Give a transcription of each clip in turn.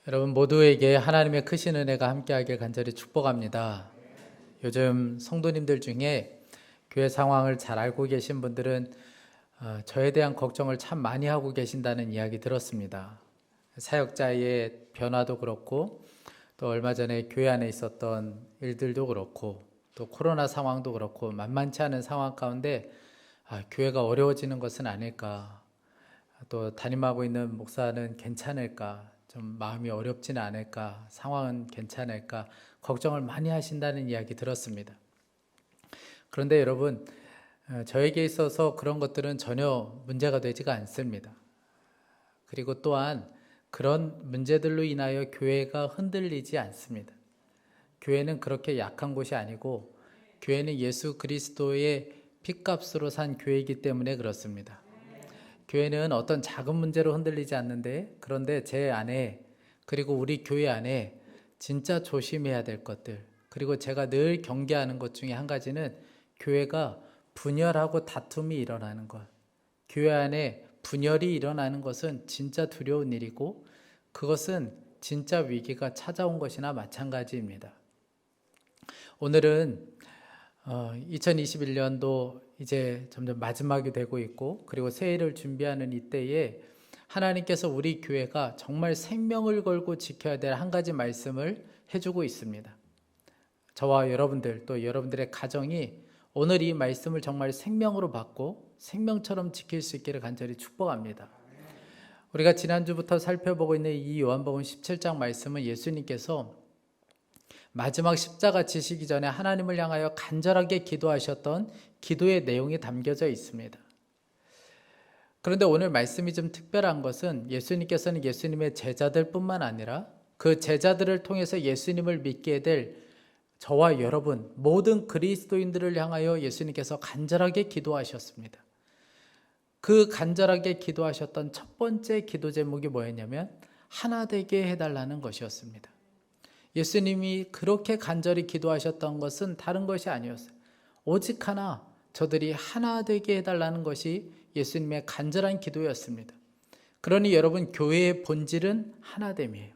여러분 모두에게 하나님의 크신 은혜가 함께하길 간절히 축복합니다. 요즘 성도님들 중에 교회 상황을 잘 알고 계신 분들은 저에 대한 걱정을 참 많이 하고 계신다는 이야기 들었습니다. 사역자의 변화도 그렇고 또 얼마 전에 교회 안에 있었던 일들도 그렇고 또 코로나 상황도 그렇고 만만치 않은 상황 가운데 교회가 어려워지는 것은 아닐까, 또 담임하고 있는 목사는 괜찮을까, 좀 마음이 어렵지는 않을까, 상황은 괜찮을까 걱정을 많이 하신다는 이야기 들었습니다. 그런데 여러분, 저에게 있어서 그런 것들은 전혀 문제가 되지가 않습니다. 그리고 또한 그런 문제들로 인하여 교회가 흔들리지 않습니다. 교회는 그렇게 약한 곳이 아니고 교회는 예수 그리스도의 핏값으로 산 교회이기 때문에 그렇습니다. 교회는 어떤 작은 문제로 흔들리지 않는데, 그런데 제 안에, 그리고 우리 교회 안에 진짜 조심해야 될 것들, 그리고 제가 늘 경계하는 것 중에 한 가지는 교회가 분열하고 다툼이 일어나는 것. 교회 안에 분열이 일어나는 것은 진짜 두려운 일이고 그것은 진짜 위기가 찾아온 것이나 마찬가지입니다. 오늘은 2021년도 이제 점점 마지막이 되고 있고, 그리고 새해를 준비하는 이때에 하나님께서 우리 교회가 정말 생명을 걸고 지켜야 될 한 가지 말씀을 해주고 있습니다. 저와 여러분들, 또 여러분들의 가정이 오늘 이 말씀을 정말 생명으로 받고 생명처럼 지킬 수 있기를 간절히 축복합니다. 우리가 지난주부터 살펴보고 있는 이 요한복음 17장 말씀은 예수님께서 마지막 십자가 지시기 전에 하나님을 향하여 간절하게 기도하셨던 기도의 내용이 담겨져 있습니다. 그런데 오늘 말씀이 좀 특별한 것은 예수님께서는 예수님의 제자들 뿐만 아니라 그 제자들을 통해서 예수님을 믿게 될 저와 여러분, 모든 그리스도인들을 향하여 예수님께서 간절하게 기도하셨습니다. 그 간절하게 기도하셨던 첫 번째 기도 제목이 뭐였냐면 하나 되게 해달라는 것이었습니다. 예수님이 그렇게 간절히 기도하셨던 것은 다른 것이 아니었어요. 오직 하나, 저들이 하나 되게 해달라는 것이 예수님의 간절한 기도였습니다. 그러니 여러분, 교회의 본질은 하나됨이에요.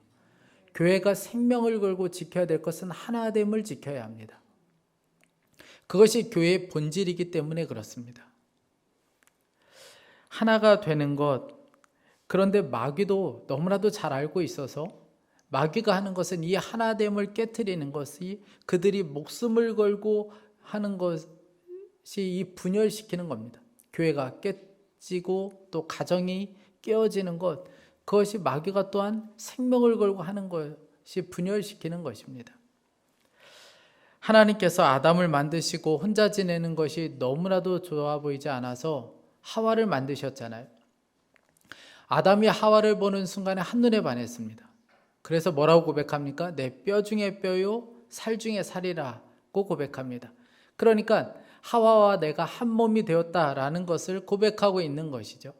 교회가 생명을 걸고 지켜야 될 것은 하나됨을 지켜야 합니다. 그것이 교회의 본질이기 때문에 그렇습니다. 하나가 되는 것, 그런데 마귀도 너무나도 잘 알고 있어서 마귀가 하는 것은 이 하나됨을 깨트리는 것이, 그들이 목숨을 걸고 하는 것이 이 분열시키는 겁니다. 교회가 깨지고 또 가정이 깨어지는 것, 그것이 마귀가 또한 생명을 걸고 하는 것이 분열시키는 것입니다. 하나님께서 아담을 만드시고 혼자 지내는 것이 너무나도 좋아 보이지 않아서 하와를 만드셨잖아요. 아담이 하와를 보는 순간에 한눈에 반했습니다. 그래서 뭐라고 고백합니까? 내 뼈 중에 뼈요 살 중에 살이라고 고백합니다. 그러니까 하와와 내가 한 몸이 되었다라는 것을 고백하고 있는 것이죠.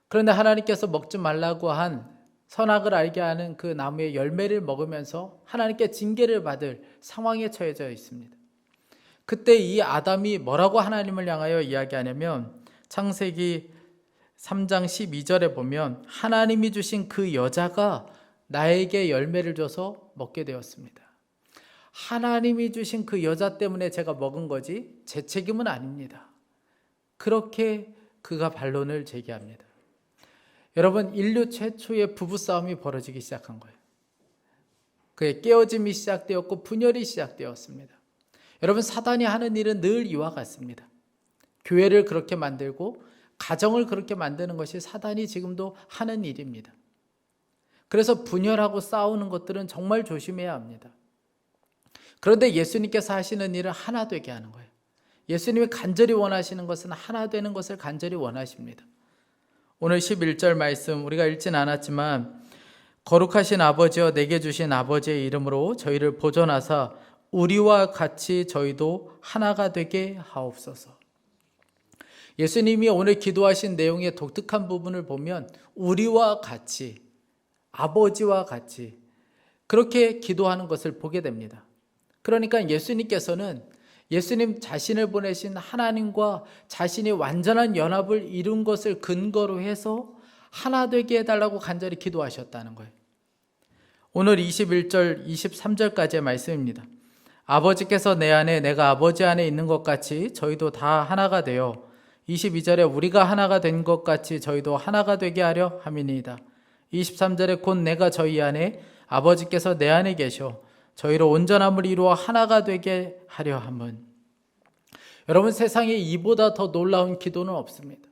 그런데 하나님께서 먹지 말라고 한 선악을 알게 하는 그 나무의 열매를 먹으면서 하나님께 징계를 받을 상황에 처해져 있습니다. 그때 이 아담이 뭐라고 하나님을 향하여 이야기하냐면 창세기 3장 12절에 보면 하나님이 주신 그 여자가 나에게 열매를 줘서 먹게 되었습니다. 하나님이 주신 그 여자 때문에 제가 먹은 거지 제 책임은 아닙니다. 그렇게 그가 반론을 제기합니다. 여러분, 인류 최초의 부부싸움이 벌어지기 시작한 거예요. 그의 깨어짐이 시작되었고 분열이 시작되었습니다. 여러분, 사단이 하는 일은 늘 이와 같습니다. 교회를 그렇게 만들고 가정을 그렇게 만드는 것이 사단이 지금도 하는 일입니다. 그래서 분열하고 싸우는 것들은 정말 조심해야 합니다. 그런데 예수님께서 하시는 일은 하나 되게 하는 거예요. 예수님이 간절히 원하시는 것은 하나 되는 것을 간절히 원하십니다. 오늘 11절 말씀 우리가 읽진 않았지만 거룩하신 아버지여 내게 주신 아버지의 이름으로 저희를 보존하사 우리와 같이 저희도 하나가 되게 하옵소서. 예수님이 오늘 기도하신 내용의 독특한 부분을 보면 우리와 같이, 아버지와 같이 그렇게 기도하는 것을 보게 됩니다. 그러니까 예수님께서는 예수님 자신을 보내신 하나님과 자신이 완전한 연합을 이룬 것을 근거로 해서 하나 되게 해달라고 간절히 기도하셨다는 거예요. 오늘 21절, 23절까지의 말씀입니다. 아버지께서 내 안에 내가 아버지 안에 있는 것 같이 저희도 다 하나가 되어 22절에 우리가 하나가 된 것 같이 저희도 하나가 되게 하려 함이니이다. 23절에 곧 내가 저희 안에 아버지께서 내 안에 계셔 저희로 온전함을 이루어 하나가 되게 하려 함은. 여러분, 세상에 이보다 더 놀라운 기도는 없습니다.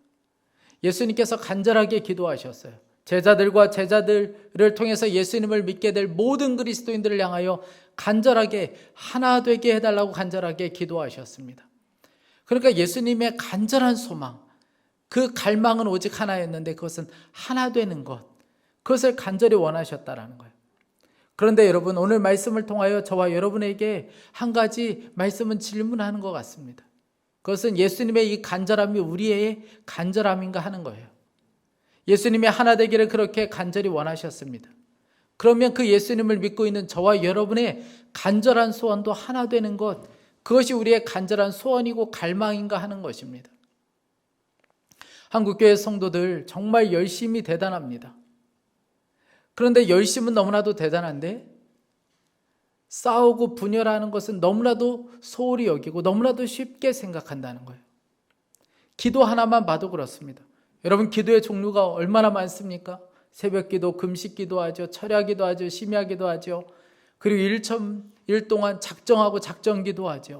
예수님께서 간절하게 기도하셨어요. 제자들을 통해서 예수님을 믿게 될 모든 그리스도인들을 향하여 간절하게 하나 되게 해달라고 간절하게 기도하셨습니다. 그러니까 예수님의 간절한 소망, 그 갈망은 오직 하나였는데 그것은 하나 되는 것, 그것을 간절히 원하셨다라는 거예요. 그런데 여러분, 오늘 말씀을 통하여 저와 여러분에게 한 가지 말씀은 질문하는 것 같습니다. 그것은 예수님의 이 간절함이 우리의 간절함인가 하는 거예요. 예수님이 하나 되기를 그렇게 간절히 원하셨습니다. 그러면 그 예수님을 믿고 있는 저와 여러분의 간절한 소원도 하나 되는 것, 그것이 우리의 간절한 소원이고 갈망인가 하는 것입니다. 한국교회 성도들 정말 열심이 대단합니다. 그런데 열심은 너무나도 대단한데 싸우고 분열하는 것은 너무나도 소홀히 여기고 너무나도 쉽게 생각한다는 거예요. 기도 하나만 봐도 그렇습니다. 여러분, 기도의 종류가 얼마나 많습니까? 새벽기도, 금식기도 하죠. 철야기도 하죠. 심야기도 하죠. 그리고 일 동안 작정하고 작정기도 하죠.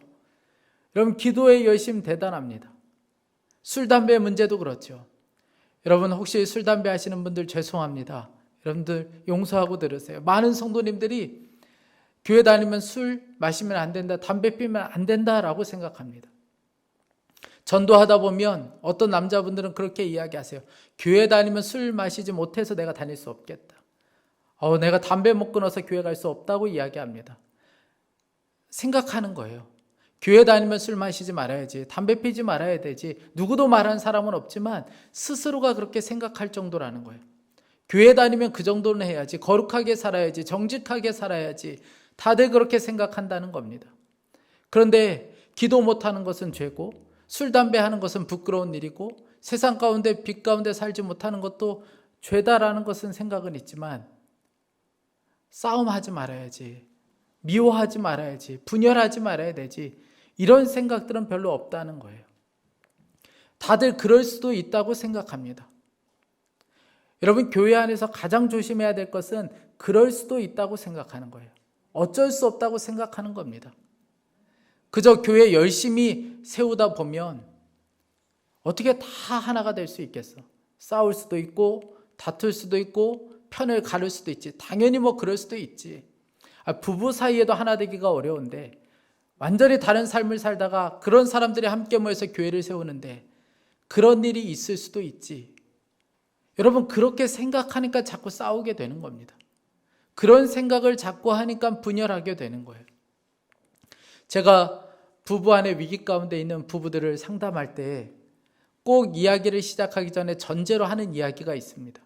여러분, 기도의 열심 대단합니다. 술, 담배 문제도 그렇죠. 여러분, 혹시 술, 담배 하시는 분들 죄송합니다. 여러분들 용서하고 들으세요. 많은 성도님들이 교회 다니면 술 마시면 안 된다, 담배 피면 안 된다라고 생각합니다. 전도하다 보면 어떤 남자분들은 그렇게 이야기하세요. 교회 다니면 술 마시지 못해서 내가 다닐 수 없겠다. 내가 담배 못 끊어서 교회 갈 수 없다고 이야기합니다. 생각하는 거예요. 교회 다니면 술 마시지 말아야지, 담배 피지 말아야 되지. 누구도 말하는 사람은 없지만 스스로가 그렇게 생각할 정도라는 거예요. 교회 다니면 그 정도는 해야지, 거룩하게 살아야지, 정직하게 살아야지. 다들 그렇게 생각한다는 겁니다. 그런데 기도 못하는 것은 죄고, 술, 담배 하는 것은 부끄러운 일이고, 세상 가운데 빛 가운데 살지 못하는 것도 죄다라는 것은 생각은 있지만 싸움하지 말아야지, 미워하지 말아야지, 분열하지 말아야 되지, 이런 생각들은 별로 없다는 거예요. 다들 그럴 수도 있다고 생각합니다. 여러분, 교회 안에서 가장 조심해야 될 것은 그럴 수도 있다고 생각하는 거예요. 어쩔 수 없다고 생각하는 겁니다. 그저 교회 열심히 세우다 보면 어떻게 다 하나가 될 수 있겠어? 싸울 수도 있고 다툴 수도 있고 편을 가를 수도 있지. 당연히 그럴 수도 있지. 부부 사이에도 하나 되기가 어려운데 완전히 다른 삶을 살다가 그런 사람들이 함께 모여서 교회를 세우는데 그런 일이 있을 수도 있지. 여러분, 그렇게 생각하니까 자꾸 싸우게 되는 겁니다. 그런 생각을 자꾸 하니까 분열하게 되는 거예요. 제가 부부 안에 위기 가운데 있는 부부들을 상담할 때 꼭 이야기를 시작하기 전에 전제로 하는 이야기가 있습니다.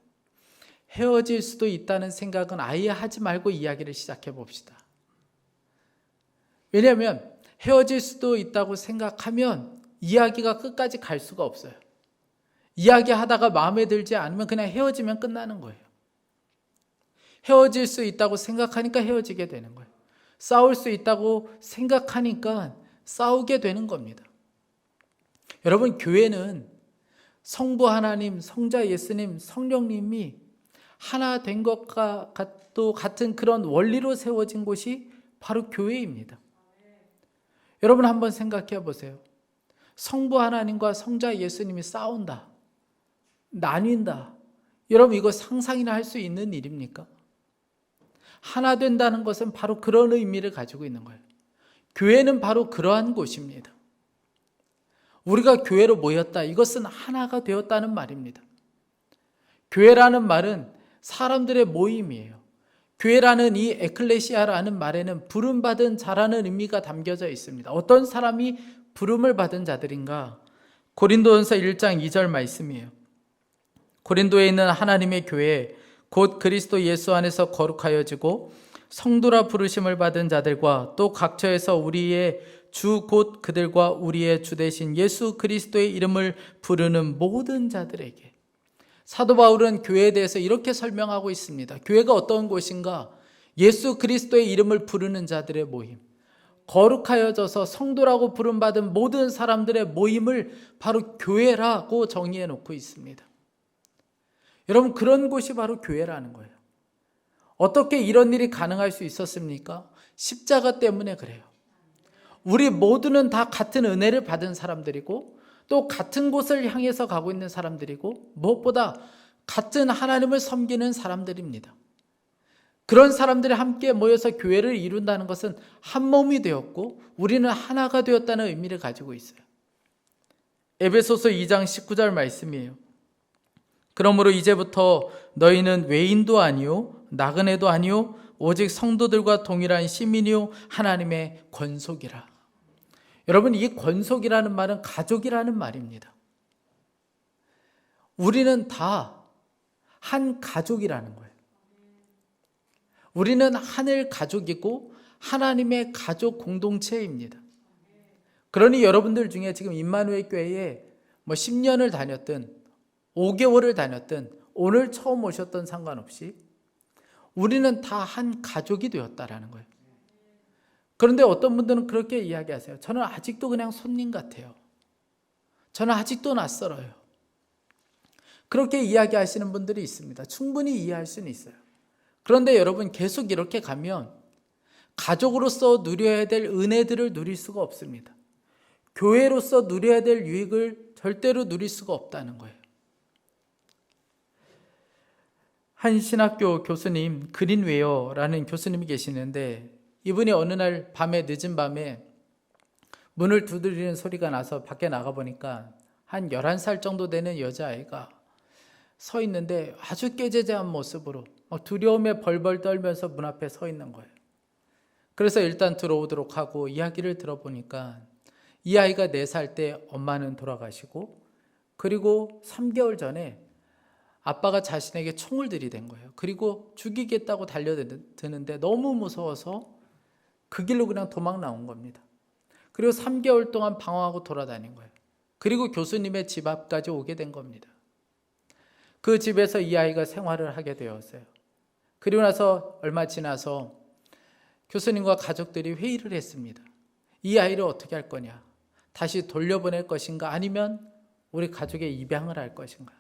헤어질 수도 있다는 생각은 아예 하지 말고 이야기를 시작해 봅시다. 왜냐하면 헤어질 수도 있다고 생각하면 이야기가 끝까지 갈 수가 없어요. 이야기하다가 마음에 들지 않으면 그냥 헤어지면 끝나는 거예요. 헤어질 수 있다고 생각하니까 헤어지게 되는 거예요. 싸울 수 있다고 생각하니까 싸우게 되는 겁니다. 여러분, 교회는 성부 하나님, 성자 예수님, 성령님이 하나 된 것과 같은 그런 원리로 세워진 곳이 바로 교회입니다. 여러분, 한번 생각해 보세요. 성부 하나님과 성자 예수님이 싸운다, 나뉜다. 여러분, 이거 상상이나 할 수 있는 일입니까? 하나 된다는 것은 바로 그런 의미를 가지고 있는 거예요. 교회는 바로 그러한 곳입니다. 우리가 교회로 모였다, 이것은 하나가 되었다는 말입니다. 교회라는 말은 사람들의 모임이에요. 교회라는 이 에클레시아라는 말에는 부름받은 자라는 의미가 담겨져 있습니다. 어떤 사람이 부름을 받은 자들인가? 고린도전서 1장 2절 말씀이에요. 고린도에 있는 하나님의 교회, 곧 그리스도 예수 안에서 거룩하여지고 성도라 부르심을 받은 자들과 또 각처에서 우리의 주 곧 그들과 우리의 주 되신 예수 그리스도의 이름을 부르는 모든 자들에게. 사도 바울은 교회에 대해서 이렇게 설명하고 있습니다. 교회가 어떤 곳인가? 예수 그리스도의 이름을 부르는 자들의 모임, 거룩하여져서 성도라고 부름받은 모든 사람들의 모임을 바로 교회라고 정의해 놓고 있습니다. 여러분, 그런 곳이 바로 교회라는 거예요. 어떻게 이런 일이 가능할 수 있었습니까? 십자가 때문에 그래요. 우리 모두는 다 같은 은혜를 받은 사람들이고 또 같은 곳을 향해서 가고 있는 사람들이고 무엇보다 같은 하나님을 섬기는 사람들입니다. 그런 사람들이 함께 모여서 교회를 이룬다는 것은 한 몸이 되었고 우리는 하나가 되었다는 의미를 가지고 있어요. 에베소서 2장 19절 말씀이에요. 그러므로 이제부터 너희는 외인도 아니요 나그네도 아니요 오직 성도들과 동일한 시민이요 하나님의 권속이라. 여러분, 이 권속이라는 말은 가족이라는 말입니다. 우리는 다 한 가족이라는 거예요. 우리는 하늘 가족이고 하나님의 가족 공동체입니다. 그러니 여러분들 중에 지금 임마누엘 교회에 10년을 다녔든 5개월을 다녔든 오늘 처음 오셨던 상관없이 우리는 다 한 가족이 되었다라는 거예요. 그런데 어떤 분들은 그렇게 이야기하세요. 저는 아직도 그냥 손님 같아요. 저는 아직도 낯설어요. 그렇게 이야기하시는 분들이 있습니다. 충분히 이해할 수는 있어요. 그런데 여러분, 계속 이렇게 가면 가족으로서 누려야 될 은혜들을 누릴 수가 없습니다. 교회로서 누려야 될 유익을 절대로 누릴 수가 없다는 거예요. 한 신학교 교수님, 그린웨어라는 교수님이 계시는데 이분이 어느 날 밤에, 늦은 밤에 문을 두드리는 소리가 나서 밖에 나가보니까 한 11살 정도 되는 여자아이가 서 있는데 아주 깨재재한 모습으로 두려움에 벌벌 떨면서 문 앞에 서 있는 거예요. 그래서 일단 들어오도록 하고 이야기를 들어보니까 이 아이가 4살 때 엄마는 돌아가시고 그리고 3개월 전에 아빠가 자신에게 총을 들이댄 거예요. 그리고 죽이겠다고 달려드는데 너무 무서워서 그 길로 그냥 도망 나온 겁니다. 그리고 3개월 동안 방황하고 돌아다닌 거예요. 그리고 교수님의 집 앞까지 오게 된 겁니다. 그 집에서 이 아이가 생활을 하게 되었어요. 그리고 나서 얼마 지나서 교수님과 가족들이 회의를 했습니다. 이 아이를 어떻게 할 거냐? 다시 돌려보낼 것인가? 아니면 우리 가족의 입양을 할 것인가?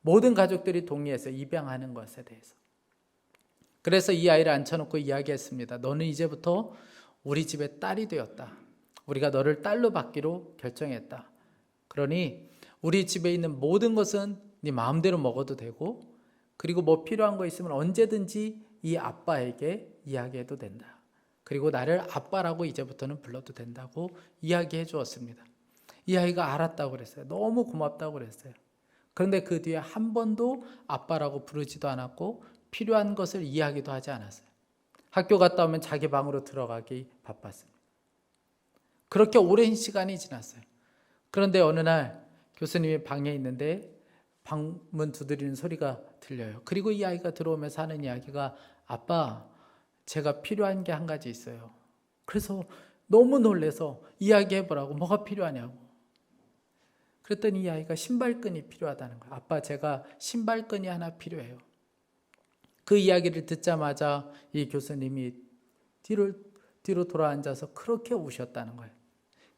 모든 가족들이 동의해서 입양하는 것에 대해서. 그래서 이 아이를 앉혀놓고 이야기했습니다. 너는 이제부터 우리 집의 딸이 되었다. 우리가 너를 딸로 받기로 결정했다. 그러니 우리 집에 있는 모든 것은 네 마음대로 먹어도 되고 그리고 뭐 필요한 거 있으면 언제든지 이 아빠에게 이야기해도 된다. 그리고 나를 아빠라고 이제부터는 불러도 된다고 이야기해 주었습니다. 이 아이가 알았다고 그랬어요. 너무 고맙다고 그랬어요. 그런데 그 뒤에 한 번도 아빠라고 부르지도 않았고 필요한 것을 이야기도 하지 않았어요. 학교 갔다 오면 자기 방으로 들어가기 바빴습니다. 그렇게 오랜 시간이 지났어요. 그런데 어느 날 교수님이 방에 있는데 방문 두드리는 소리가 들려요. 그리고 이 아이가 들어오면서 하는 이야기가 아빠, 제가 필요한 게 한 가지 있어요. 그래서 너무 놀라서 이야기해보라고 뭐가 필요하냐고. 그랬더니 이 아이가 신발끈이 필요하다는 거예요. 아빠, 제가 신발끈이 하나 필요해요. 그 이야기를 듣자마자 이 교수님이 뒤로 돌아앉아서 그렇게 우셨다는 거예요.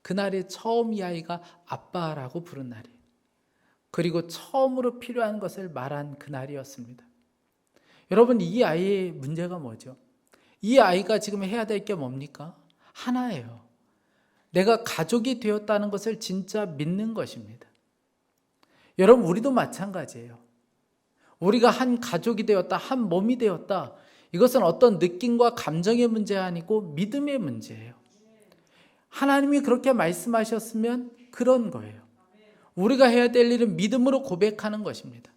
그날이 처음 이 아이가 아빠라고 부른 날이에요. 그리고 처음으로 필요한 것을 말한 그날이었습니다. 여러분, 이 아이의 문제가 뭐죠? 이 아이가 지금 해야 될 게 뭡니까? 하나예요. 내가 가족이 되었다는 것을 진짜 믿는 것입니다. 여러분, 우리도 마찬가지예요. 우리가 한 가족이 되었다, 한 몸이 되었다. 이것은 어떤 느낌과 감정의 문제가 아니고 믿음의 문제예요. 하나님이 그렇게 말씀하셨으면 그런 거예요. 우리가 해야 될 일은 믿음으로 고백하는 것입니다.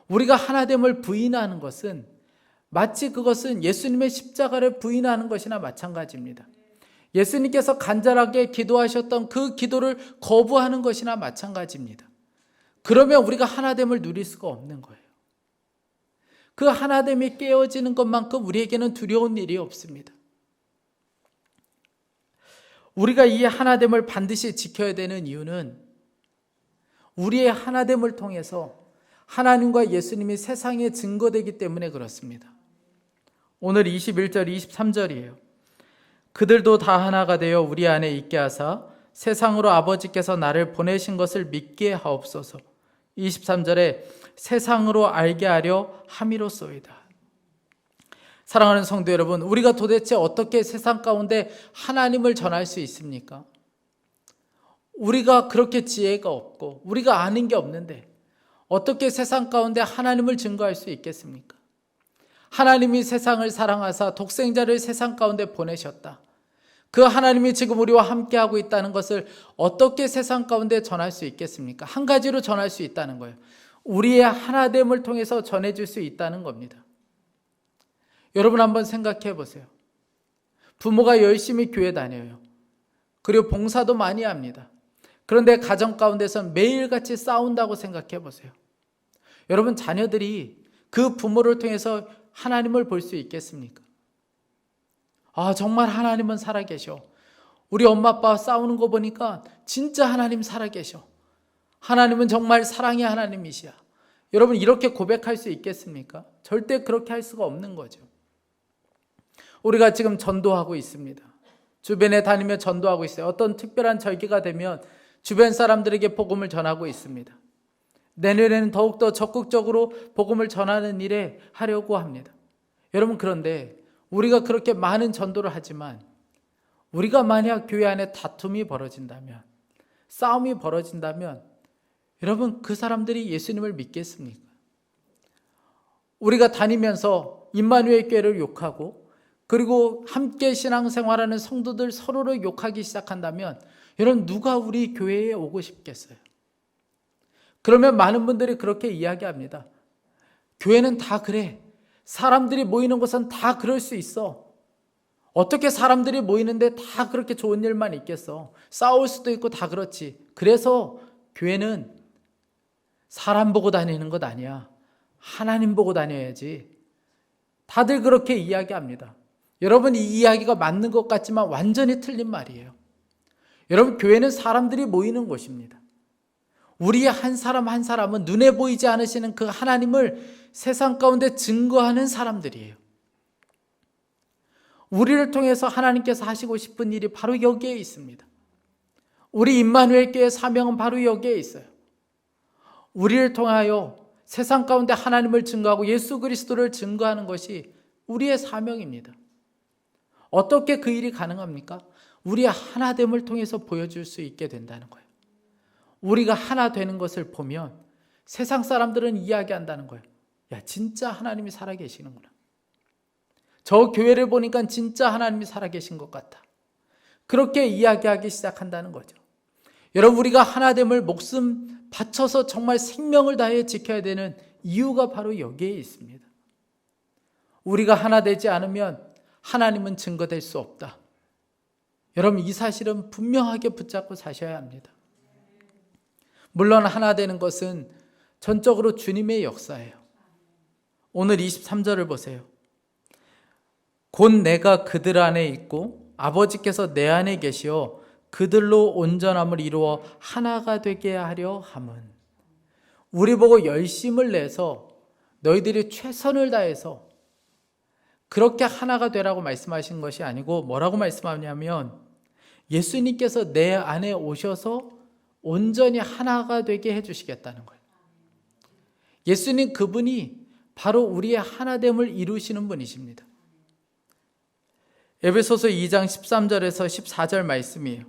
우리가 하나됨을 부인하는 것은 마치 그것은 예수님의 십자가를 부인하는 것이나 마찬가지입니다. 예수님께서 간절하게 기도하셨던 그 기도를 거부하는 것이나 마찬가지입니다. 그러면 우리가 하나됨을 누릴 수가 없는 거예요. 그 하나됨이 깨어지는 것만큼 우리에게는 두려운 일이 없습니다. 우리가 이 하나됨을 반드시 지켜야 되는 이유는 우리의 하나됨을 통해서 하나님과 예수님이 세상에 증거되기 때문에 그렇습니다. 오늘 21절, 23절이에요. 그들도 다 하나가 되어 우리 안에 있게 하사 세상으로 아버지께서 나를 보내신 것을 믿게 하옵소서. 23절에 세상으로 알게 하려 함이로소이다. 사랑하는 성도 여러분, 우리가 도대체 어떻게 세상 가운데 하나님을 전할 수 있습니까? 우리가 그렇게 지혜가 없고 우리가 아는 게 없는데 어떻게 세상 가운데 하나님을 증거할 수 있겠습니까? 하나님이 세상을 사랑하사 독생자를 세상 가운데 보내셨다. 그 하나님이 지금 우리와 함께하고 있다는 것을 어떻게 세상 가운데 전할 수 있겠습니까? 한 가지로 전할 수 있다는 거예요. 우리의 하나됨을 통해서 전해줄 수 있다는 겁니다. 여러분 한번 생각해 보세요. 부모가 열심히 교회 다녀요. 그리고 봉사도 많이 합니다. 그런데 가정 가운데서는 매일같이 싸운다고 생각해 보세요. 여러분, 자녀들이 그 부모를 통해서 하나님을 볼 수 있겠습니까? 아, 정말 하나님은 살아계셔. 우리 엄마 아빠 싸우는 거 보니까 진짜 하나님 살아계셔. 하나님은 정말 사랑의 하나님이시야. 여러분, 이렇게 고백할 수 있겠습니까? 절대 그렇게 할 수가 없는 거죠. 우리가 지금 전도하고 있습니다. 주변에 다니며 전도하고 있어요. 어떤 특별한 절기가 되면 주변 사람들에게 복음을 전하고 있습니다. 내년에는 더욱더 적극적으로 복음을 전하는 일에 하려고 합니다. 여러분, 그런데 우리가 그렇게 많은 전도를 하지만 우리가 만약 교회 안에 다툼이 벌어진다면, 싸움이 벌어진다면 여러분, 그 사람들이 예수님을 믿겠습니까? 우리가 다니면서 임마누엘 교회를 욕하고 그리고 함께 신앙생활하는 성도들 서로를 욕하기 시작한다면 여러분, 누가 우리 교회에 오고 싶겠어요? 그러면 많은 분들이 그렇게 이야기합니다. 교회는 다 그래. 사람들이 모이는 곳은 다 그럴 수 있어. 어떻게 사람들이 모이는데 다 그렇게 좋은 일만 있겠어? 싸울 수도 있고 다 그렇지. 그래서 교회는 사람 보고 다니는 것 아니야. 하나님 보고 다녀야지. 다들 그렇게 이야기합니다. 여러분, 이 이야기가 맞는 것 같지만 완전히 틀린 말이에요. 여러분, 교회는 사람들이 모이는 곳입니다. 우리의 한 사람 한 사람은 눈에 보이지 않으시는 그 하나님을 세상 가운데 증거하는 사람들이에요. 우리를 통해서 하나님께서 하시고 싶은 일이 바로 여기에 있습니다. 우리 임마누엘 교회의 사명은 바로 여기에 있어요. 우리를 통하여 세상 가운데 하나님을 증거하고 예수 그리스도를 증거하는 것이 우리의 사명입니다. 어떻게 그 일이 가능합니까? 우리의 하나됨을 통해서 보여줄 수 있게 된다는 거예요. 우리가 하나 되는 것을 보면 세상 사람들은 이야기한다는 거예요. 야, 진짜 하나님이 살아계시는구나. 저 교회를 보니까 진짜 하나님이 살아계신 것 같아. 그렇게 이야기하기 시작한다는 거죠. 여러분, 우리가 하나됨을 목숨 바쳐서 정말 생명을 다해 지켜야 되는 이유가 바로 여기에 있습니다. 우리가 하나 되지 않으면 하나님은 증거될 수 없다. 여러분, 이 사실은 분명하게 붙잡고 사셔야 합니다. 물론 하나 되는 것은 전적으로 주님의 역사예요. 오늘 23절을 보세요. 곧 내가 그들 안에 있고 아버지께서 내 안에 계시어 그들로 온전함을 이루어 하나가 되게 하려 함은. 우리 보고 열심을 내서 너희들이 최선을 다해서 그렇게 하나가 되라고 말씀하신 것이 아니고 뭐라고 말씀하냐면 예수님께서 내 안에 오셔서 온전히 하나가 되게 해주시겠다는 거예요. 예수님, 그분이 바로 우리의 하나됨을 이루시는 분이십니다. 에베소서 2장 13절에서 14절 말씀이에요.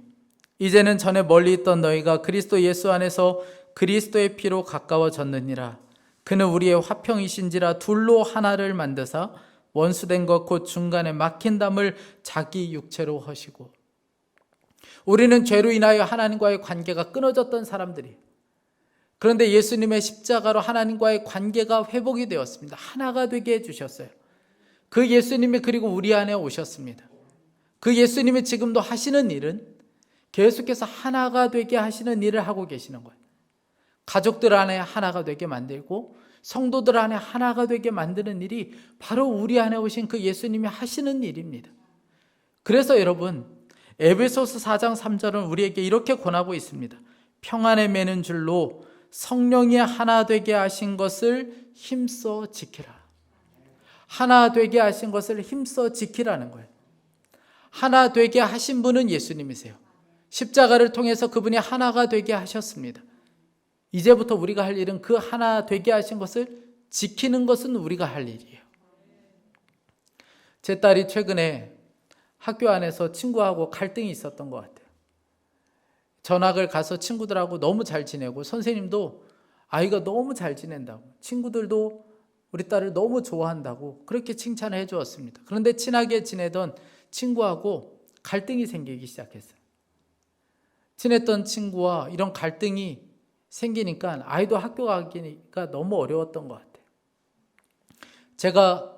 이제는 전에 멀리 있던 너희가 그리스도 예수 안에서 그리스도의 피로 가까워졌느니라. 그는 우리의 화평이신지라 둘로 하나를 만드사 원수된 것 곧 중간에 막힌 담을 자기 육체로 하시고. 우리는 죄로 인하여 하나님과의 관계가 끊어졌던 사람들이, 그런데 예수님의 십자가로 하나님과의 관계가 회복이 되었습니다. 하나가 되게 해주셨어요. 그 예수님이 그리고 우리 안에 오셨습니다. 그 예수님이 지금도 하시는 일은 계속해서 하나가 되게 하시는 일을 하고 계시는 거예요. 가족들 안에 하나가 되게 만들고 성도들 안에 하나가 되게 만드는 일이 바로 우리 안에 오신 그 예수님이 하시는 일입니다. 그래서 여러분, 에베소서 4장 3절은 우리에게 이렇게 권하고 있습니다. 평안에 매는 줄로 성령이 하나 되게 하신 것을 힘써 지키라. 하나 되게 하신 것을 힘써 지키라는 거예요. 하나 되게 하신 분은 예수님이세요. 십자가를 통해서 그분이 하나가 되게 하셨습니다. 이제부터 우리가 할 일은 그 하나 되게 하신 것을 지키는 것은 우리가 할 일이에요. 제 딸이 최근에 학교 안에서 친구하고 갈등이 있었던 것 같아요. 전학을 가서 친구들하고 너무 잘 지내고 선생님도 아이가 너무 잘 지낸다고, 친구들도 우리 딸을 너무 좋아한다고 그렇게 칭찬을 해주었습니다. 그런데 친하게 지내던 친구하고 갈등이 생기기 시작했어요. 친했던 친구와 이런 갈등이 생기니까 아이도 학교 가기가 너무 어려웠던 것 같아요. 제가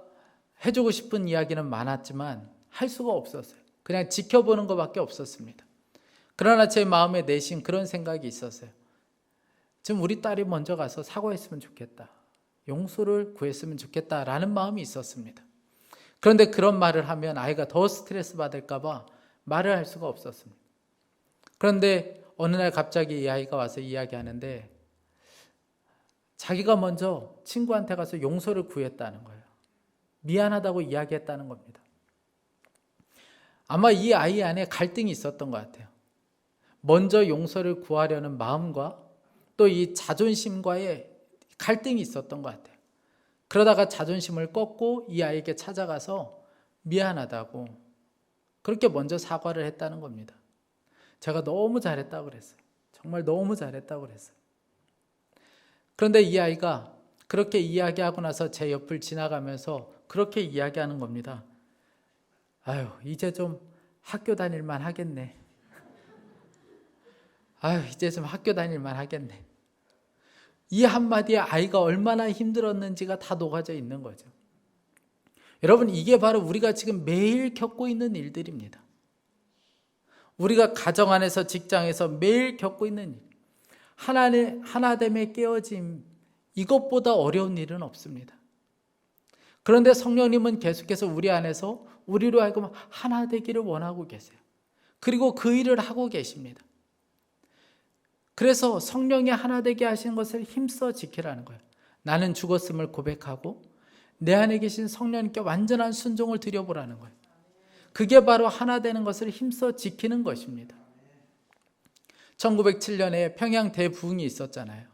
해주고 싶은 이야기는 많았지만 할 수가 없었어요. 그냥 지켜보는 것밖에 없었습니다. 그러나 제 마음에 내심 그런 생각이 있었어요. 지금 우리 딸이 먼저 가서 사과했으면 좋겠다, 용서를 구했으면 좋겠다라는 마음이 있었습니다. 그런데 그런 말을 하면 아이가 더 스트레스 받을까 봐 말을 할 수가 없었습니다. 그런데 어느 날 갑자기 이 아이가 와서 이야기하는데 자기가 먼저 친구한테 가서 용서를 구했다는 거예요. 미안하다고 이야기했다는 겁니다. 아마 이 아이 안에 갈등이 있었던 것 같아요. 먼저 용서를 구하려는 마음과 또 이 자존심과의 갈등이 있었던 것 같아요. 그러다가 자존심을 꺾고 이 아이에게 찾아가서 미안하다고 그렇게 먼저 사과를 했다는 겁니다. 제가 너무 잘했다고 그랬어요. 정말 너무 잘했다고 그랬어요. 그런데 이 아이가 그렇게 이야기하고 나서 제 옆을 지나가면서 그렇게 이야기하는 겁니다. 아유, 이제 좀 학교 다닐만 하겠네. 아유, 이제 좀 학교 다닐만 하겠네. 이 한마디에 아이가 얼마나 힘들었는지가 다 녹아져 있는 거죠. 여러분, 이게 바로 우리가 지금 매일 겪고 있는 일들입니다. 우리가 가정 안에서, 직장에서 매일 겪고 있는 일, 하나됨의 깨어짐, 이것보다 어려운 일은 없습니다. 그런데 성령님은 계속해서 우리 안에서 우리로 하여금 하나 되기를 원하고 계세요. 그리고 그 일을 하고 계십니다. 그래서 성령이 하나 되게 하신 것을 힘써 지키라는 거예요. 나는 죽었음을 고백하고 내 안에 계신 성령님께 완전한 순종을 드려보라는 거예요. 그게 바로 하나 되는 것을 힘써 지키는 것입니다. 1907년에 평양 대부흥이 있었잖아요.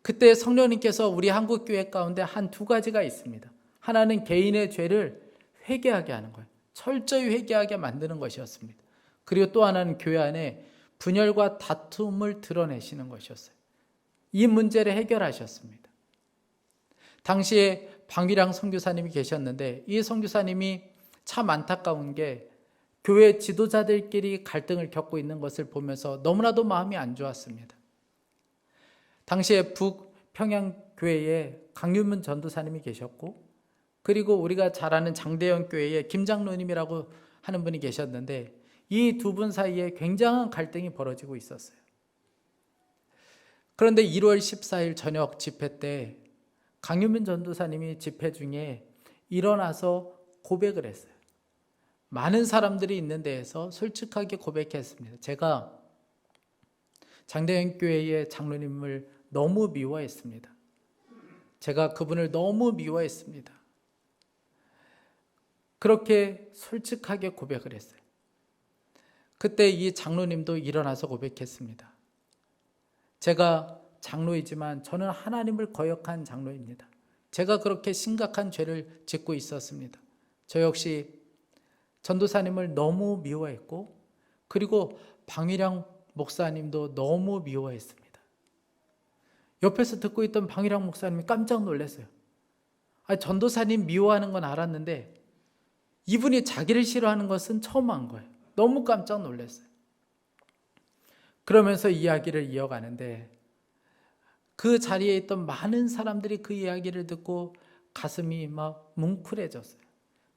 그때 성령님께서 우리 한국교회 가운데 한 두 가지가 있습니다. 하나는 개인의 죄를 회개하게 하는 거예요. 철저히 회개하게 만드는 것이었습니다. 그리고 또 하나는 교회 안에 분열과 다툼을 드러내시는 것이었어요. 이 문제를 해결하셨습니다. 당시에 방위랑 선교사님이 계셨는데 이 선교사님이 참 안타까운 게 교회 지도자들끼리 갈등을 겪고 있는 것을 보면서 너무나도 마음이 안 좋았습니다. 당시에 북평양교회에 강윤문 전도사님이 계셨고 그리고 우리가 잘 아는 장대현 교회에 김장로님이라고 하는 분이 계셨는데 이 두 분 사이에 굉장한 갈등이 벌어지고 있었어요. 그런데 1월 14일 저녁 집회 때 강윤문 전도사님이 집회 중에 일어나서 고백을 했어요. 많은 사람들이 있는 데에서 솔직하게 고백했습니다. 제가 장대현 교회의 장로님을 너무 미워했습니다. 제가 그분을 너무 미워했습니다. 그렇게 솔직하게 고백을 했어요. 그때 이 장로님도 일어나서 고백했습니다. 제가 장로이지만 저는 하나님을 거역한 장로입니다. 제가 그렇게 심각한 죄를 짓고 있었습니다. 저 역시 전도사님을 너무 미워했고 그리고 방위량 목사님도 너무 미워했습니다. 옆에서 듣고 있던 방위량 목사님이 깜짝 놀랐어요. 전도사님 미워하는 건 알았는데 이분이 자기를 싫어하는 것은 처음 한 거예요. 너무 깜짝 놀랐어요. 그러면서 이야기를 이어가는데 그 자리에 있던 많은 사람들이 그 이야기를 듣고 가슴이 막 뭉클해졌어요.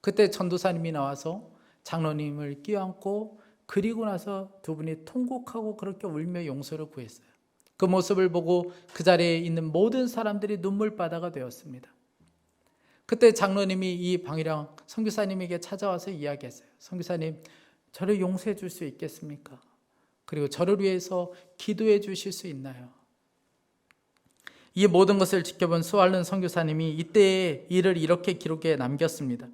그때 전도사님이 나와서 장로님을 껴안고 그리고 나서 두 분이 통곡하고 그렇게 울며 용서를 구했어요. 그 모습을 보고 그 자리에 있는 모든 사람들이 눈물바다가 되었습니다. 그때 장로님이 이 방위량 선교사님에게 찾아와서 이야기했어요. 선교사님, 저를 용서해 줄 수 있겠습니까? 그리고 저를 위해서 기도해 주실 수 있나요? 이 모든 것을 지켜본 스왈른 선교사님이 이때의 일을 이렇게 기록해 남겼습니다.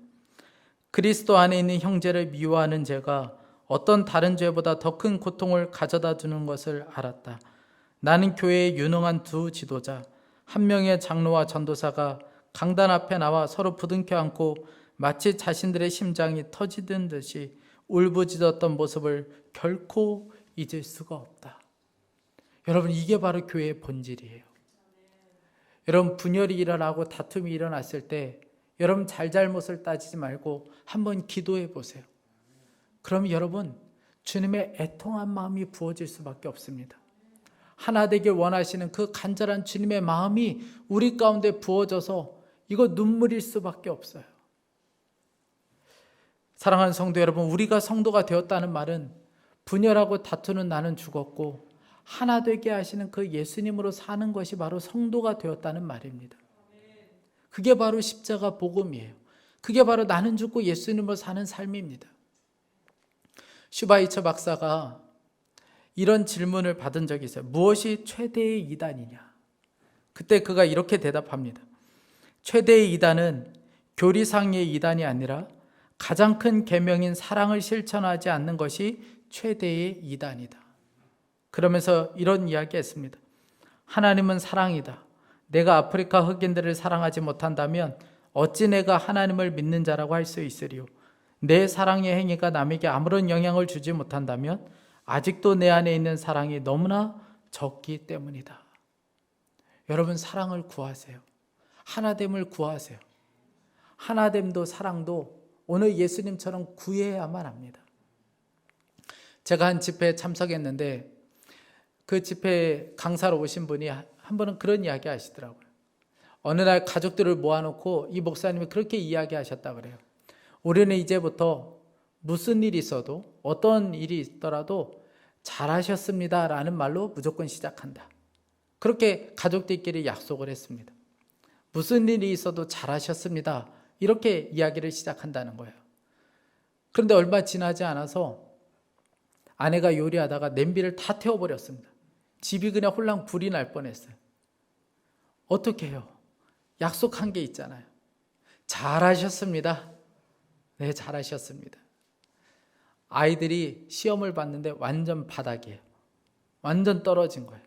그리스도 안에 있는 형제를 미워하는 죄가 어떤 다른 죄보다 더 큰 고통을 가져다 주는 것을 알았다. 나는 교회의 유능한 두 지도자, 한 명의 장로와 전도사가 강단 앞에 나와 서로 부둥켜 안고 마치 자신들의 심장이 터지던 듯이 울부짖었던 모습을 결코 잊을 수가 없다. 여러분, 이게 바로 교회의 본질이에요. 여러분, 분열이 일어나고 다툼이 일어났을 때 여러분 잘잘못을 따지지 말고 한번 기도해 보세요. 그럼 여러분, 주님의 애통한 마음이 부어질 수밖에 없습니다. 하나 되길 원하시는 그 간절한 주님의 마음이 우리 가운데 부어져서 이거 눈물일 수밖에 없어요. 사랑하는 성도 여러분, 우리가 성도가 되었다는 말은 분열하고 다투는 나는 죽었고 하나 되게 하시는 그 예수님으로 사는 것이 바로 성도가 되었다는 말입니다. 그게 바로 십자가 복음이에요. 그게 바로 나는 죽고 예수님으로 사는 삶입니다. 슈바이처 박사가 이런 질문을 받은 적이 있어요. 무엇이 최대의 이단이냐? 그때 그가 이렇게 대답합니다. 최대의 이단은 교리상의 이단이 아니라 가장 큰 계명인 사랑을 실천하지 않는 것이 최대의 이단이다. 그러면서 이런 이야기했습니다. 하나님은 사랑이다. 내가 아프리카 흑인들을 사랑하지 못한다면 어찌 내가 하나님을 믿는 자라고 할 수 있으리요. 내 사랑의 행위가 남에게 아무런 영향을 주지 못한다면 아직도 내 안에 있는 사랑이 너무나 적기 때문이다. 여러분, 사랑을 구하세요. 하나됨을 구하세요. 하나됨도 사랑도 오늘 예수님처럼 구해야만 합니다. 제가 한 집회에 참석했는데 그 집회에 강사로 오신 분이 한 번은 그런 이야기 하시더라고요. 어느 날 가족들을 모아놓고 이 목사님이 그렇게 이야기하셨다 그래요. 우리는 이제부터 무슨 일이 있어도 어떤 일이 있더라도 잘하셨습니다 라는 말로 무조건 시작한다. 그렇게 가족들끼리 약속을 했습니다. 무슨 일이 있어도 잘하셨습니다 이렇게 이야기를 시작한다는 거예요. 그런데 얼마 지나지 않아서 아내가 요리하다가 냄비를 다 태워버렸습니다. 집이 그냥 홀랑 불이 날 뻔했어요. 어떻게 해요? 약속한 게 있잖아요. 잘하셨습니다. 네, 잘하셨습니다. 아이들이 시험을 봤는데 완전 바닥이에요. 완전 떨어진 거예요.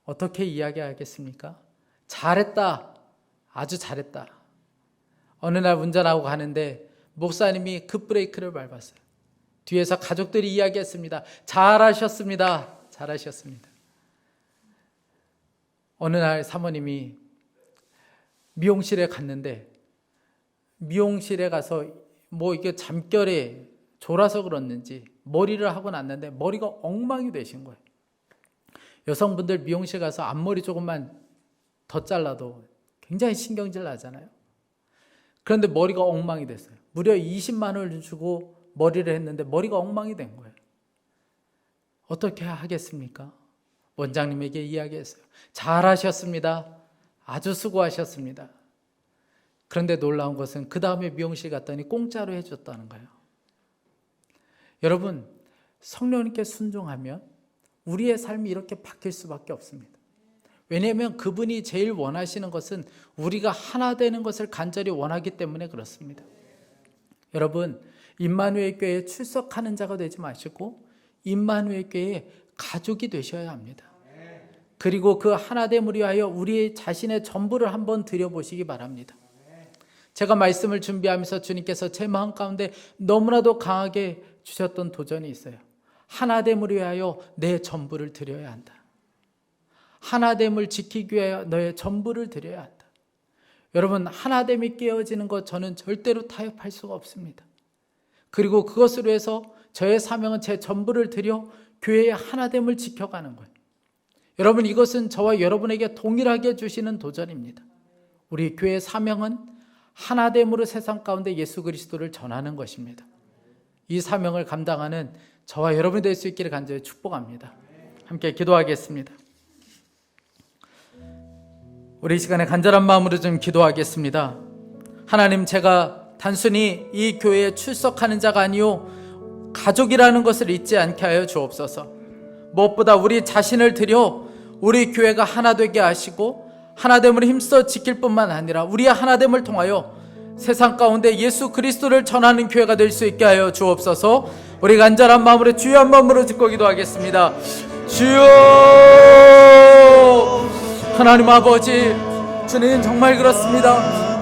어떻게 이야기하겠습니까? 잘했다. 아주 잘했다. 어느 날 운전하고 가는데 목사님이 급브레이크를 밟았어요. 뒤에서 가족들이 이야기했습니다. 잘하셨습니다. 잘하셨습니다. 어느 날 사모님이 미용실에 갔는데 미용실에 가서 뭐 이게 잠결에 졸아서 그렇는지 머리를 하고 났는데 머리가 엉망이 되신 거예요. 여성분들 미용실 가서 앞머리 조금만 더 잘라도 굉장히 신경질 나잖아요. 그런데 머리가 엉망이 됐어요. 무려 20만 원을 주고 머리를 했는데 머리가 엉망이 된 거예요. 어떻게 하겠습니까? 원장님에게 이야기했어요. 잘하셨습니다. 아주 수고하셨습니다. 그런데 놀라운 것은 그 다음에 미용실 갔더니 공짜로 해줬다는 거예요. 여러분, 성령님께 순종하면 우리의 삶이 이렇게 바뀔 수밖에 없습니다. 왜냐하면 그분이 제일 원하시는 것은 우리가 하나 되는 것을 간절히 원하기 때문에 그렇습니다. 여러분, 임마누엘 교회에 출석하는 자가 되지 마시고 임마누엘 교회의 가족이 되셔야 합니다. 그리고 그 하나됨을 위하여 우리 자신의 전부를 한번 드려보시기 바랍니다. 제가 말씀을 준비하면서 주님께서 제 마음 가운데 너무나도 강하게 주셨던 도전이 있어요. 하나됨을 위하여 내 전부를 드려야 한다. 하나됨을 지키기 위하여 너의 전부를 드려야 한다. 여러분, 하나됨이 깨어지는 것 저는 절대로 타협할 수가 없습니다. 그리고 그것으로 해서 저의 사명은 제 전부를 드려 교회의 하나됨을 지켜가는 거예요. 여러분, 이것은 저와 여러분에게 동일하게 주시는 도전입니다. 우리 교회의 사명은 하나됨으로 세상 가운데 예수 그리스도를 전하는 것입니다. 이 사명을 감당하는 저와 여러분이 될 수 있기를 간절히 축복합니다. 함께 기도하겠습니다. 우리 이 시간에 간절한 마음으로 좀 기도하겠습니다. 하나님, 제가 단순히 이 교회에 출석하는 자가 아니요 가족이라는 것을 잊지 않게 하여 주옵소서. 무엇보다 우리 자신을 드려 우리 교회가 하나 되게 하시고 하나됨을 힘써 지킬 뿐만 아니라 우리의 하나됨을 통하여 세상 가운데 예수 그리스도를 전하는 교회가 될 수 있게 하여 주옵소서. 우리 간절한 마음으로 주여 한 번으로 듣고 기도하겠습니다. 주여, 하나님 아버지, 주님 정말 그렇습니다.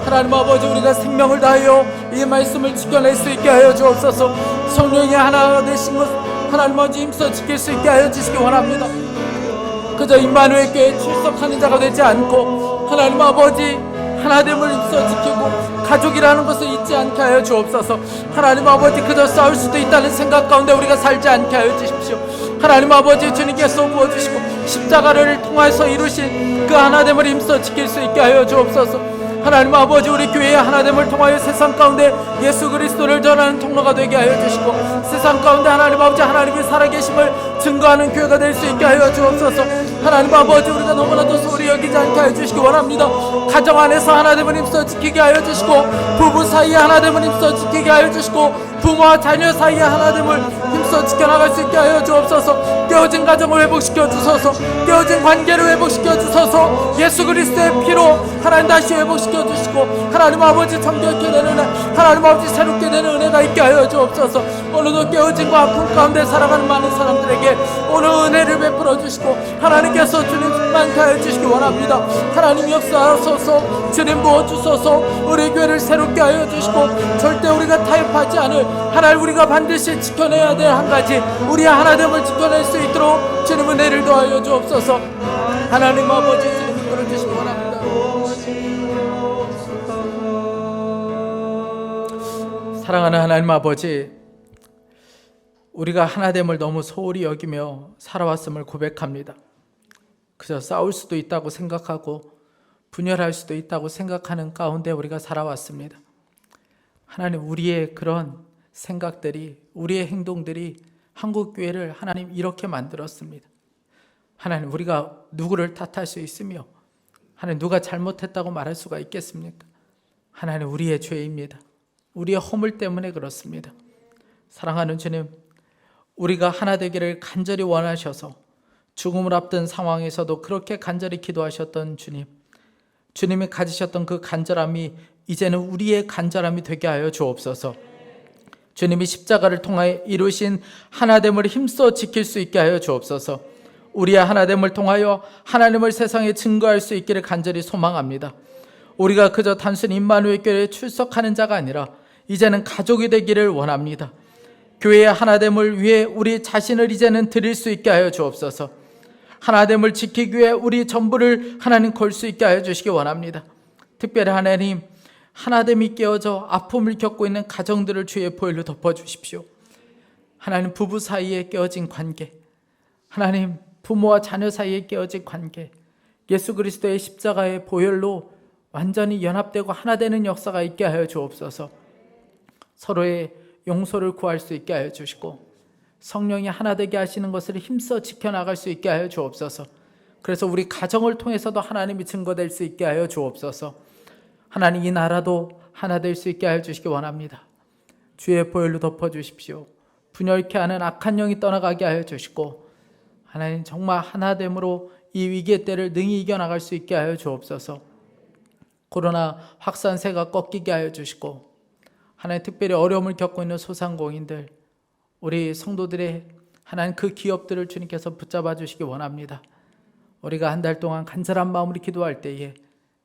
하나님 아버지, 우리가 생명을 다하여 이 말씀을 지켜낼 수 있게 하여 주옵소서. 성령이 하나 되신 것 하나님 아버지 힘써 지킬 수 있게 하여 주시기 원합니다. 그저 임마누엘 교회에 출석하는 자가 되지 않고 하나님 아버지 하나됨을 힘써 지키고 가족이라는 것을 잊지 않게 하여 주옵소서. 하나님 아버지, 그저 싸울 수도 있다는 생각 가운데 우리가 살지 않게 하여 주십시오. 하나님 아버지, 주님께서 부어주시고 십자가를 통해서 이루신 그 하나됨을 힘써 지킬 수 있게 하여 주옵소서. 하나님 아버지, 우리 교회의 하나됨을 통하여 세상 가운데 예수 그리스도를 전하는 통로가 되게 하여 주시고 세상 가운데 하나님 아버지 하나님의 살아계심을 증거하는 교회가 될 수 있게 하여 주옵소서. 하나님 아버지, 우리가 너무나도 소홀히 여기지 않게 하여 주시기 원합니다. 가정 안에서 하나됨을 힘써 지키게 하여 주시고 부부 사이에 하나됨을 힘써 지키게 하여 주시고 부모와 자녀 사이에 하나됨을 힘써 지켜나갈 수 있게 하여 주옵소서. 깨어진 가정을 회복시켜 주소서. 깨어진 관계를 회복시켜 주소서. 예수 그리스도의 피로 하나님 다시 회복시켜 주시고 하나님 아버지 정결케 되는 은혜, 하나님 아버지 새롭게 되는 은혜가 있게 하여 주옵소서. 오늘도 깨어짐과 아픔 가운데 살아가는 많은 사람들에게 오늘 은혜를 베풀어 주시고 하나님께서 주님 충만케 하여 주시기 원합니다. 하나님 역사하소서. 주님 부어주소서. 우리 교회를 새롭게 하여 주시고 절대 우리가 타협하지 않을 하나님, 우리가 반드시 지켜내야 될 한 가지, 우리의 하나됨을 지켜낼 수 있도록 주님 은혜를 더하여 주옵소서. 하나님 아버지, 주님 이끌어 주시기 원합니다. 사랑하는 하나님 아버지, 우리가 하나됨을 너무 소홀히 여기며 살아왔음을 고백합니다. 그저 싸울 수도 있다고 생각하고 분열할 수도 있다고 생각하는 가운데 우리가 살아왔습니다. 하나님, 우리의 그런 생각들이, 우리의 행동들이 한국교회를 하나님 이렇게 만들었습니다. 하나님, 우리가 누구를 탓할 수 있으며 하나님, 누가 잘못했다고 말할 수가 있겠습니까? 하나님, 우리의 죄입니다. 우리의 허물 때문에 그렇습니다. 사랑하는 주님, 우리가 하나 되기를 간절히 원하셔서 죽음을 앞둔 상황에서도 그렇게 간절히 기도하셨던 주님, 주님이 가지셨던 그 간절함이 이제는 우리의 간절함이 되게 하여 주옵소서. 주님이 십자가를 통하여 이루신 하나됨을 힘써 지킬 수 있게 하여 주옵소서. 우리의 하나됨을 통하여 하나님을 세상에 증거할 수 있기를 간절히 소망합니다. 우리가 그저 단순히 임마누엘 교회에 출석하는 자가 아니라 이제는 가족이 되기를 원합니다. 교회의 하나됨을 위해 우리 자신을 이제는 드릴 수 있게 하여 주옵소서. 하나됨을 지키기 위해 우리 전부를 하나님 걸 수 있게 하여 주시기 원합니다. 특별히 하나님, 하나됨이 깨어져 아픔을 겪고 있는 가정들을 주의 보혈로 덮어주십시오. 하나님, 부부 사이에 깨어진 관계, 하나님 부모와 자녀 사이에 깨어진 관계, 예수 그리스도의 십자가의 보혈로 완전히 연합되고 하나 되는 역사가 있게 하여 주옵소서. 서로의 용서를 구할 수 있게 하여 주시고 성령이 하나 되게 하시는 것을 힘써 지켜나갈 수 있게 하여 주옵소서. 그래서 우리 가정을 통해서도 하나님이 증거될 수 있게 하여 주옵소서. 하나님, 이 나라도 하나 될 수 있게 하여 주시기 원합니다. 주의 보혈로 덮어주십시오. 분열케 하는 악한 영이 떠나가게 하여 주시고 하나님, 정말 하나됨으로 이 위기의 때를 능히 이겨나갈 수 있게 하여 주옵소서. 코로나 확산세가 꺾이게 하여 주시고 하나님, 특별히 어려움을 겪고 있는 소상공인들, 우리 성도들의 하나님 그 기업들을 주님께서 붙잡아 주시기 원합니다. 우리가 한 달 동안 간절한 마음으로 기도할 때에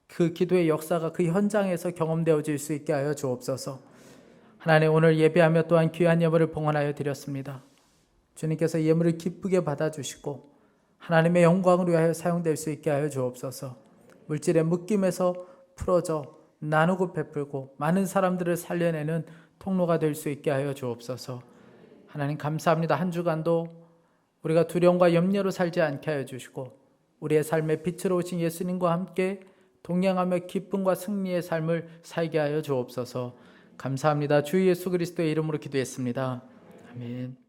그 기도의 역사가 그 현장에서 경험되어질 수 있게 하여 주옵소서. 하나님, 오늘 예배하며 또한 귀한 예물을 봉헌하여 드렸습니다. 주님께서 이 예물을 기쁘게 받아주시고 하나님의 영광을 위하여 사용될 수 있게 하여 주옵소서. 물질의 묶임에서 풀어져 나누고 베풀고 많은 사람들을 살려내는 통로가 될 수 있게 하여 주옵소서. 하나님, 감사합니다. 한 주간도 우리가 두려움과 염려로 살지 않게 하여 주시고 우리의 삶의 빛으로 오신 예수님과 함께 동행하며 기쁨과 승리의 삶을 살게 하여 주옵소서. 감사합니다. 주 예수 그리스도의 이름으로 기도했습니다. 아멘.